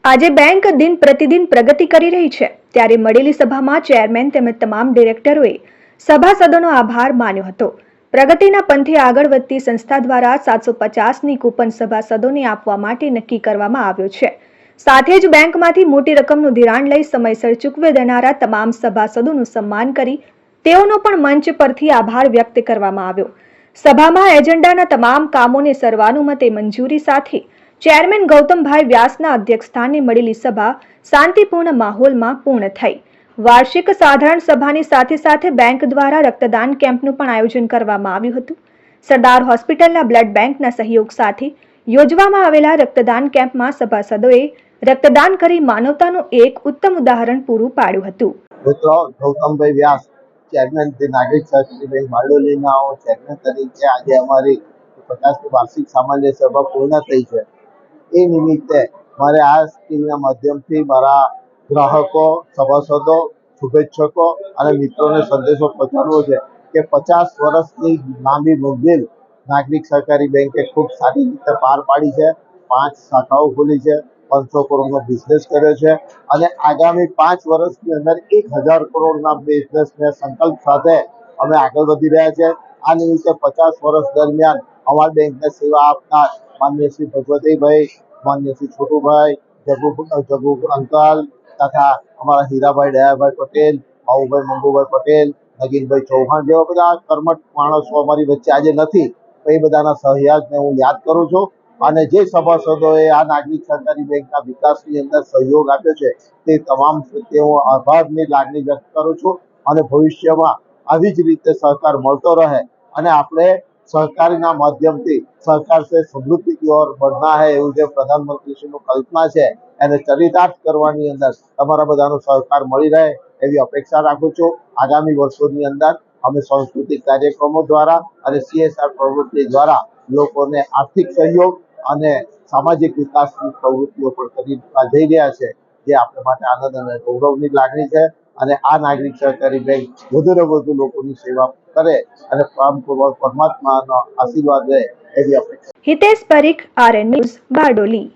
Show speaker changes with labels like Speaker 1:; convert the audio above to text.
Speaker 1: આજે બેંક દિન પ્રતિદિન પ્રગતિ કરી રહી છે ત્યારે મળેલી સભામાં ચેરમેન તેમજ તમામ ડિરેક્ટરોએ સભાસદોનો આભાર માન્યો હતો। પ્રગતિના પંથે આગળ વધતી સંસ્થા દ્વારા 750ની કૂપન સભાસદોને આપવા માટે નક્કી કરવામાં આવ્યો છે। સાથે જ બેંકમાંથી મોટી રકમનું ધિરાણ લઈ સમયસર ચૂકવી દેનારા તમામ સભાસદોનું સન્માન કરી તેઓનો પણ મંચ પરથી આભાર વ્યક્ત કરવામાં આવ્યો। સભામાં એજન્ડાના તમામ કામોને સર્વાનુમતે મંજૂરી સાથે ચેરમેન ગૌતમભાઈ વ્યાસના અધ્યક્ષસ્થાને મળેલી સભા શાંતિપૂર્ણ માહોલમાં પૂર્ણ થઈ। વાર્ષિક સાધારણ સભાની સાથે સાથે બેંક દ્વારા રક્તદાન કેમ્પનું પણ આયોજન કરવામાં આવ્યું હતું। સરદાર હોસ્પિટલના બ્લડ બેંકના સહયોગ સાથે યોજવામાં આવેલા રક્તદાન કેમ્પમાં સભાસદોએ રક્તદાન કરી માનવતાનું એક ઉત્તમ ઉદાહરણ પૂરું પાડ્યું હતું।
Speaker 2: મિત્રો, ગૌતમભાઈ વ્યાસ, ચેરમેન નાગરિક સહકારી બેંક બારડોલીના ચેરમેન તરીકે આજે અમારી 50મી વાર્ષિક સામાન્ય સભા પૂર્ણ થઈ છે। એ નિમિત્તે મારે આ સ્કીમના માધ્યમથી મારા ગ્રાહકો, સભાસદો, શુભેચ્છકો અને મિત્રોને સંદેશો પહોંચાડવો છે કે 50 વર્ષની લાંબી મંજિલ નાગરિક સહકારી બેંકે ખૂબ સારી રીતે પાર પાડી છે। 5 શાખાઓ ખોલી છે, 500 કરોડનો બિઝનેસ કર્યો છે અને આગામી 5 વર્ષની અંદર 1000 કરોડના બિઝનેસને સંકલ્પ સાથે અમે આગળ વધી રહ્યા છે। આ નિમિત્તે 50 વર્ષ દરમિયાન અમારી બેંકને સેવા આપનાર માનનીય શ્રી ભગવતીભાઈ, માનનીય શ્રી છોટુભાઈ, જગુ અંકલ તથા અમારા હીરાભાઈ દયાભાઈ પટેલ, બાબુભાઈ મંગુભાઈ પટેલ, નગીનભાઈ ચૌહાણ જેવા બધા કર્મઠ માણસો અમારી વચ્ચે આજે નથી, એ બધાના સહયાગને હું યાદ કરું છું અને જે સભાસદોએ આ નાગરિક સહકારી બેંકના વિકાસની અંદર સહયોગ આપ્યો છે તે તમામ પ્રત્યે હું આભારની લાગણી વ્યક્ત કરું છું અને ભવિષ્યમાં આવી જ રીતે સહકાર મળતો રહે અને આપણે સહકારીના માધ્યમથી સરકાર સે સમૃદ્ધિ की ओर बढ़ना है એવું જે પ્રધાનમંત્રીશ્રીનું કલ્પના છે એને ચરિતાર્થ કરવાની અંદર તમારા બધાનો સહકાર મળી રહે એવી અપેક્ષા રાખું છું। આગામી વર્ષોની અંદર અમે સાંસ્કૃતિક કાર્યક્રમો દ્વારા અને CSR પ્રવૃત્તિ દ્વારા લોકોને આર્થિક સહયોગ અને સામાજિક વિકાસની પ્રવૃત્તિઓ પણ કરી જઈ રહ્યા છે, જે આપણે માટે આનંદ અને ગૌરવની લાગણી છે અને આ નાગરિક સહકારી બેંક વધુને વધુ લોકોની સેવા કરે અને પરમાત્માનો આશીર્વાદ રહે એવી અપેક્ષા।
Speaker 1: Hitesh Parikh, RN news, Bardoli.